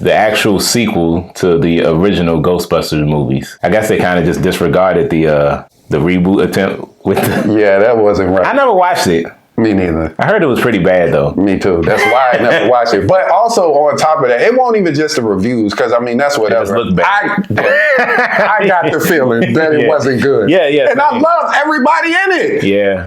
the actual sequel to the original Ghostbusters movies. I guess they kind of just disregarded the reboot attempt with the... Yeah, that wasn't right. I never watched it. Me neither. I heard it was pretty bad, though. Me too. That's why I never watched it. But also, on top of that, it won't even just the reviews, because, I mean, that's whatever. It just looked bad. I got the feeling that it wasn't good. Yeah. And I love everybody in it. Yeah.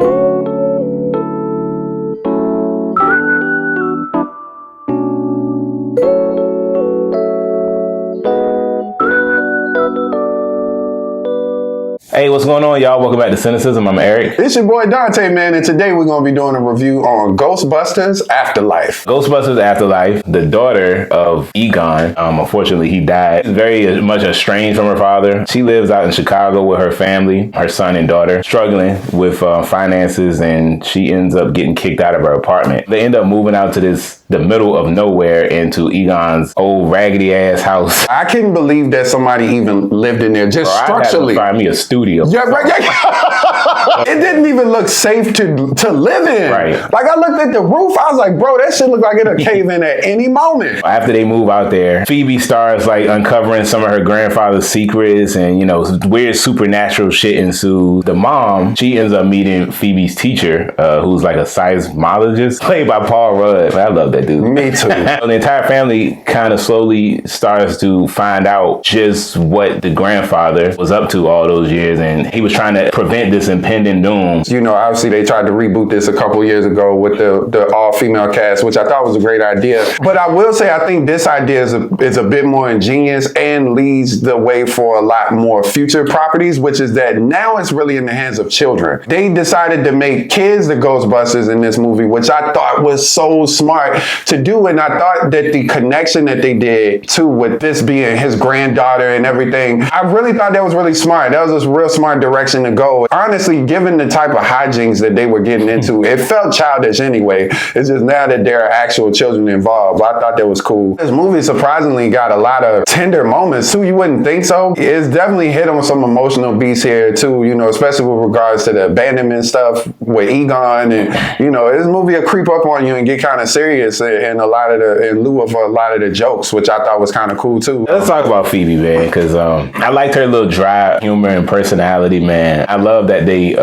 Hey, what's going on, y'all? Welcome back to Cinecism. I'm Eric. It's your boy Dante, man, and today we're going to be doing a review on Ghostbusters Afterlife. Ghostbusters Afterlife, the daughter of Egon, unfortunately he died. She's very much estranged from her father. She lives out in Chicago with her family, her son and daughter, struggling with finances, and she ends up getting kicked out of her apartment. They end up moving out to the middle of nowhere into Egon's old raggedy ass house. I couldn't believe that somebody even lived in there, just structurally. I had to find me a studio. Yeah, right. It didn't even look safe to live in. Right. Like, I looked at the roof, I was like, bro, that shit look like it'll cave in at any moment. After they move out there, Phoebe starts like uncovering some of her grandfather's secrets, and weird supernatural shit ensues. The mom, she ends up meeting Phoebe's teacher, who's like a seismologist, played by Paul Rudd. I love that dude. Me too. The entire family kind of slowly starts to find out just what the grandfather was up to all those years, and he was trying to prevent this impending doom. Obviously they tried to reboot this a couple years ago with the all-female cast, which I thought was a great idea. But I will say, I think this idea is a bit more ingenious and leads the way for a lot more future properties, which is that now it's really in the hands of children. They decided to make kids the Ghostbusters in this movie, which I thought was so smart to do. And I thought that the connection that they did too, with this being his granddaughter and everything, I really thought that was really smart. That was a real smart direction to go. Honestly, given the type of hijinks that they were getting into, it felt childish anyway. It's just now that there are actual children involved. I thought that was cool. This movie surprisingly got a lot of tender moments too. You wouldn't think so. It's definitely hit on some emotional beats here too, especially with regards to the abandonment stuff with Egon. And, this movie will creep up on you and get kind of serious in lieu of a lot of the jokes, which I thought was kind of cool too. Let's talk about Phoebe, man, because I liked her little dry humor and personality, man. I love that they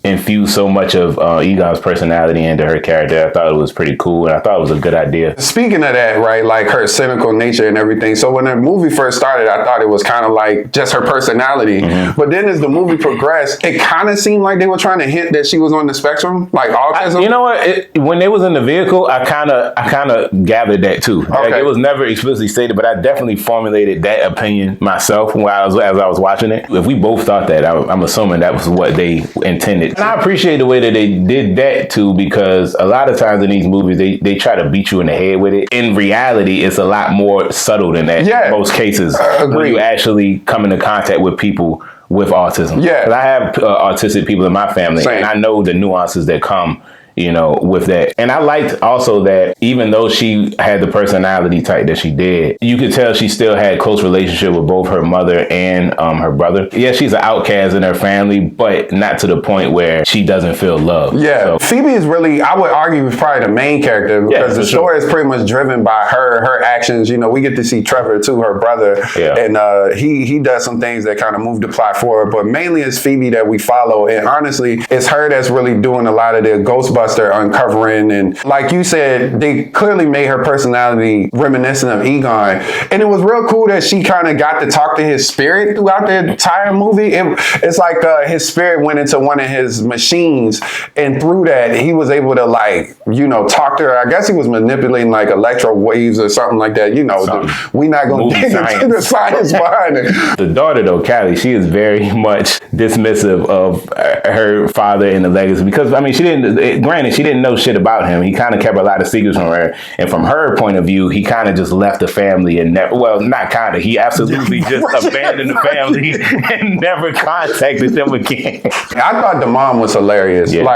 infused so much of Egon's personality into her character. I thought it was pretty cool, and I thought it was a good idea. Speaking of that, right, like her cynical nature and everything. So when the movie first started, I thought it was kind of like just her personality. Mm-hmm. But then as the movie progressed, it kind of seemed like they were trying to hint that she was on the spectrum, like autism. You know what? When they was in the vehicle, I kind of gathered that too. Okay. Like, it was never explicitly stated, but I definitely formulated that opinion myself as I was watching it. If we both thought that, I'm assuming that was what they intended. And I appreciate the way that they did that too, because a lot of times in these movies, they try to beat you in the head with it. In reality, it's a lot more subtle than that. Yeah, in most cases, when you actually come into contact with people with autism. Yeah. 'Cause I have autistic people in my family. Same. And I know the nuances that come with that. And I liked also that even though she had the personality type that she did, you could tell she still had close relationship with both her mother and her brother. Yeah, she's an outcast in her family, but not to the point where she doesn't feel love. Yeah, so Phoebe is really, I would argue, is probably the main character, because the story is pretty much driven by her actions. We get to see Trevor too, her brother, and he does some things that kind of move the plot forward, but mainly it's Phoebe that we follow. And honestly, it's her that's really doing a lot of the Ghostbusters uncovering, and like you said, they clearly made her personality reminiscent of Egon, and it was real cool that she kind of got to talk to his spirit throughout the entire movie. It's like his spirit went into one of his machines, and through that he was able to talk to her. I guess he was manipulating like electro waves or something like that. We not gonna dig into the science behind it. The daughter though, Callie, she is very much dismissive of her father and the legacy, because she didn't. Granted, she didn't know shit about him. He kind of kept a lot of secrets from her. And from her point of view, he kind of just left the family and not kind of. He absolutely just abandoned the family and never contacted them again. I thought the mom was hilarious. Yeah,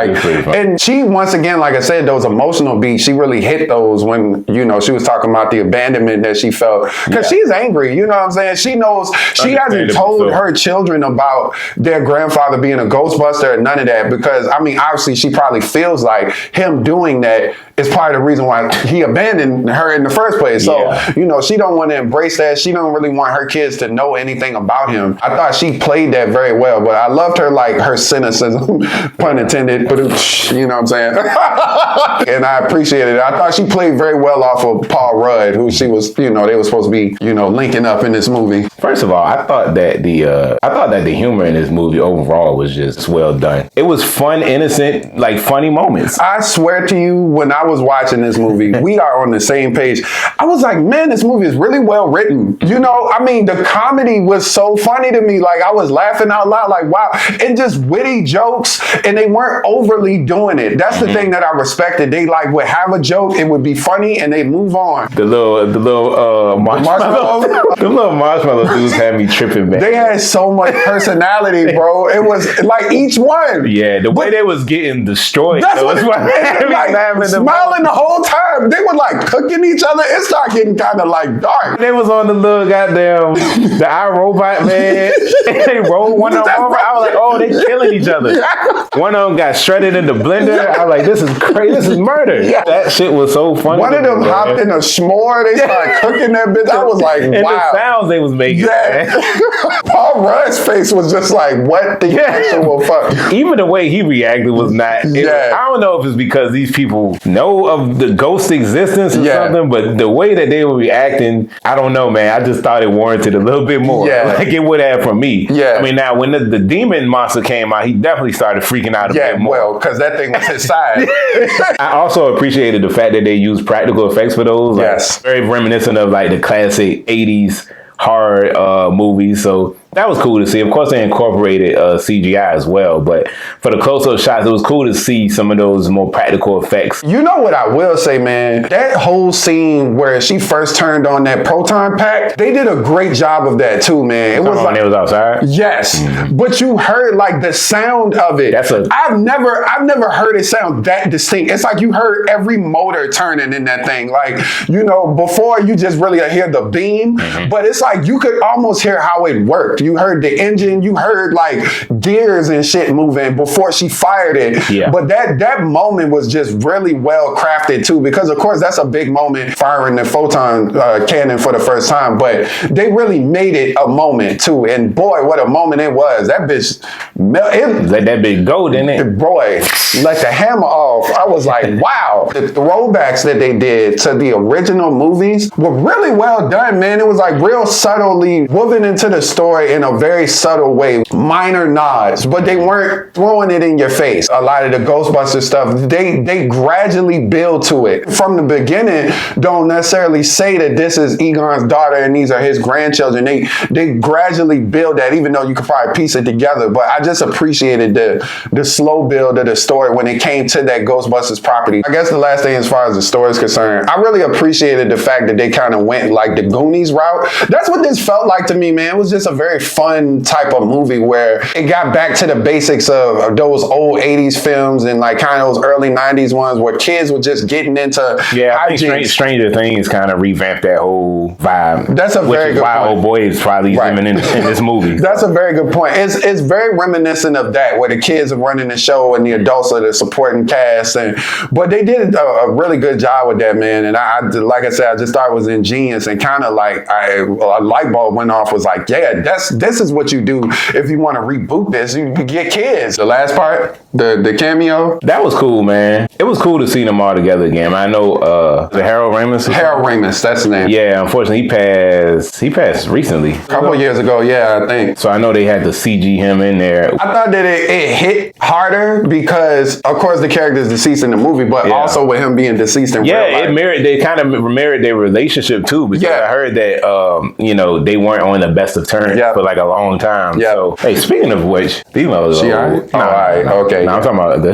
and she, once again, like I said, those emotional beats, she really hit those when, she was talking about the abandonment that she felt. Because she's angry, you know what I'm saying? She knows, she hasn't told her children about their grandfather being a Ghostbuster and none of that, because, obviously she probably feels like him doing that is part of the reason why he abandoned her in the first place. So, you know, she don't want to embrace that. She don't really want her kids to know anything about him. I thought she played that very well, but I loved her, like, her cynicism, pun intended, but you know what I'm saying? And I appreciated it. I thought she played very well off of Paul Rudd, who she was, you know, they were supposed to be, you know, linking up in this movie. First of all, I thought that the humor in this movie overall was just well done. It was fun, innocent, like funny moments. I swear to you, when I was watching this movie, we are on the same page. I was like, man, this movie is really well written. You know, I mean, the comedy was so funny to me. Like, I was laughing out loud, like, wow. And just witty jokes, and they weren't overly doing it. That's the thing that I respected. They like would have a joke, it would be funny, and they move on. The little marshmallows. The little marshmallow dudes had me tripping, man. They had so much personality, bro. It was like each one. Yeah, the way they was getting destroyed. That's what it was. Like, smiling the whole time. They were like cooking each other. It started getting kind of like dark. They was on the little goddamn the iRobot, man. And they rolled one of them over. I was like, oh, they killing each other. One of them got shredded in the blender. I was like, this is crazy. This is murder. That shit was so funny. One of them hopped in a s'more. They started cooking that bitch. I was like, and wow. The sounds they was making. Paul Rudd's face was just like, what the actual fuck? Even the way he reacted was not. I don't know if it's because these people know of the ghost existence or something, but the way that they were reacting, I don't know, man. I just thought it warranted a little bit more. Like it would have for me. I mean, now when the demon monster came out, he definitely started freaking out a bit more. Well, because that thing was his side. I also appreciated the fact that they used practical effects for those. Like, very reminiscent of like the classic 80s horror movies. So that was cool to see. Of course, they incorporated CGI as well, but for the close-up shots, it was cool to see some of those more practical effects. You know what I will say, man? That whole scene where she first turned on that proton pack, they did a great job of that too, man. It was like when it was outside. Yes, but you heard like the sound of it. I've never heard it sound that distinct. It's like you heard every motor turning in that thing. Like, you know, before you just really hear the beam, but it's like you could almost hear how it worked. You heard the engine, you heard like gears and shit moving before she fired it. But that moment was just really well crafted too, because of course that's a big moment, firing the photon cannon for the first time, but they really made it a moment too. And boy, what a moment it was. That bitch, let that bitch go, didn't it? Boy, let the hammer off. I was like, wow. The throwbacks that they did to the original movies were really well done, man. It was like real subtly woven into the story in a very subtle way. Minor nods, but they weren't throwing it in your face. A lot of the Ghostbusters stuff, they gradually build to it. From the beginning, don't necessarily say that this is Egon's daughter and these are his grandchildren. They gradually build that, even though you could probably piece it together. But I just appreciated the slow build of the story when it came to that Ghostbusters property. I guess the last thing as far as the story is concerned, I really appreciated the fact that they kind of went like the Goonies route. That's what this felt like to me, man. It was just a very fun type of movie where it got back to the basics of those old 80s films and like kind of those early 90s ones where kids were just getting into I think Stranger Things kind of revamped that whole vibe. That's a very good point. Old boy is probably living in this movie. That's a very good point. It's very reminiscent of that, where the kids are running the show and the adults are the supporting cast. But they did a really good job with that, man. And I like I said, I just thought it was ingenious and kind of like a light bulb went off. Was like, yeah, this is what you do if you want to reboot this. You get kids. The last part, the cameo, that was cool, man. It was cool to see them all together again. I know Harold Ramis. Harold Ramis, that's the name. Yeah, unfortunately, he passed recently. A couple years ago, yeah, I think. So I know they had to CG him in there. I thought that it hit harder because, of course, the character is deceased in the movie, but also with him being deceased in real life. They kind of mirrored their relationship too, because I heard that they weren't on the best of terms for like a long time. So, hey, speaking of which, these motherfuckers. She all right? All right, okay. No, I'm talking about the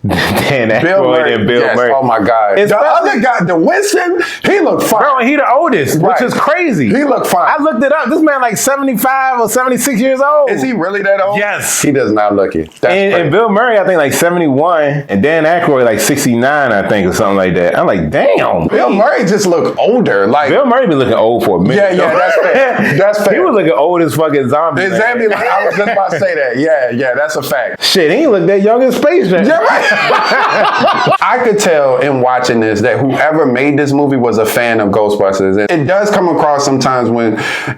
Dan Aykroyd and Bill Murray. Oh my God. The other guy, the Winston, he looked fine. Bro, he the oldest, which is crazy. He looked fine. I looked it up. This man like 75 or 76 years old. Is he really that old? Yes. He does not look it. And Bill Murray, I think like 71, and Dan Aykroyd like 69, I think, or something like that. I'm like, damn. Bill Murray just looked older. Like Bill Murray been looking old for a minute. Yeah, that's fair. That's fair. He was looking old old as fucking zombie. Exactly. Like, I was just about to say that. Yeah, that's a fact. Shit, he ain't look that young as Space Jam. You're right. I could tell in watching this that whoever made this movie was a fan of Ghostbusters. And it does come across sometimes when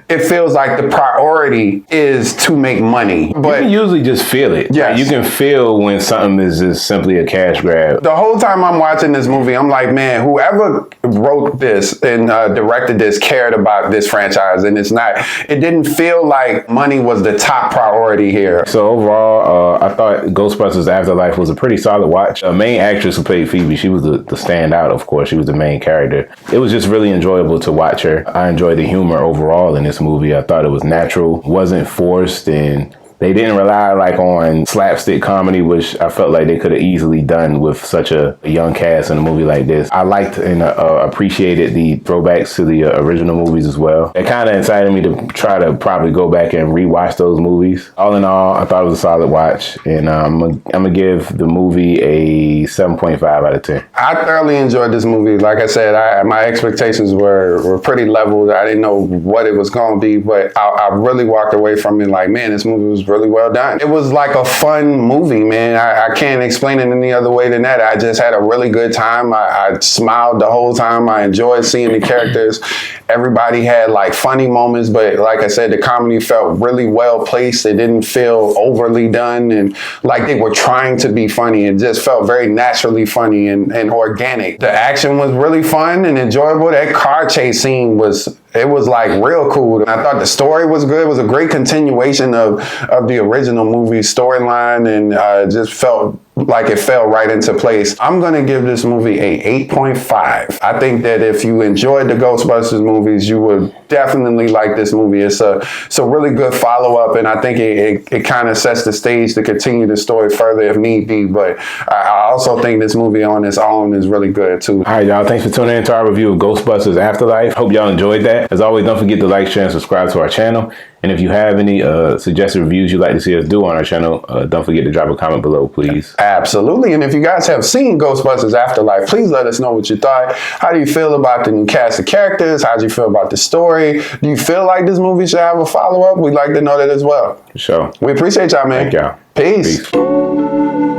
it feels like the priority is to make money. But you can usually just feel it. Yes. Like, you can feel when something is just simply a cash grab. The whole time I'm watching this movie, I'm like, man, whoever wrote this and directed this cared about this franchise. And it didn't feel like money was the top priority here. So overall, I thought Ghostbusters Afterlife was a pretty solid watch. The main actress who played Phoebe, she was the standout, of course. She was the main character. It was just really enjoyable to watch her. I enjoyed the humor overall in this movie. I thought it was natural, wasn't forced, and they didn't rely like on slapstick comedy, which I felt like they could have easily done with such a young cast in a movie like this. I liked and appreciated the throwbacks to the original movies as well. It kind of incited me to try to probably go back and rewatch those movies. All in all, I thought it was a solid watch, and I'm gonna give the movie a 7.5 out of 10. I thoroughly enjoyed this movie. Like I said, my expectations were pretty leveled. I didn't know what it was going to be, but I really walked away from it like, man, this movie was really well done. It was like a fun movie, man. I can't explain it any other way than that. I just had a really good time. I smiled the whole time. I enjoyed seeing the characters. Everybody had like funny moments, but like I said, the comedy felt really well placed. It didn't feel overly done and like they were trying to be funny. It just felt very naturally funny and organic. The action was really fun and enjoyable. That car chase scene was like real cool. I thought the story was good. It was a great continuation of the original movie storyline, and just felt like it fell right into place. I'm gonna give this movie a 8.5. I think that if you enjoyed the Ghostbusters movies, you would definitely like this movie. It's a really good follow-up, and I think it kind of sets the stage to continue the story further if need be. But I also think this movie on its own is really good too. All right, y'all. Thanks for tuning in to our review of Ghostbusters Afterlife. Hope y'all enjoyed that. As always, don't forget to like, share, and subscribe to our channel. And if you have any suggested reviews you'd like to see us do on our channel, don't forget to drop a comment below, please. Absolutely. And if you guys have seen Ghostbusters Afterlife, please let us know what you thought. How do you feel about the new cast of characters? How do you feel about the story? Do you feel like this movie should have a follow-up? We'd like to know that as well. For sure. We appreciate y'all, man. Thank y'all. Peace. Peace.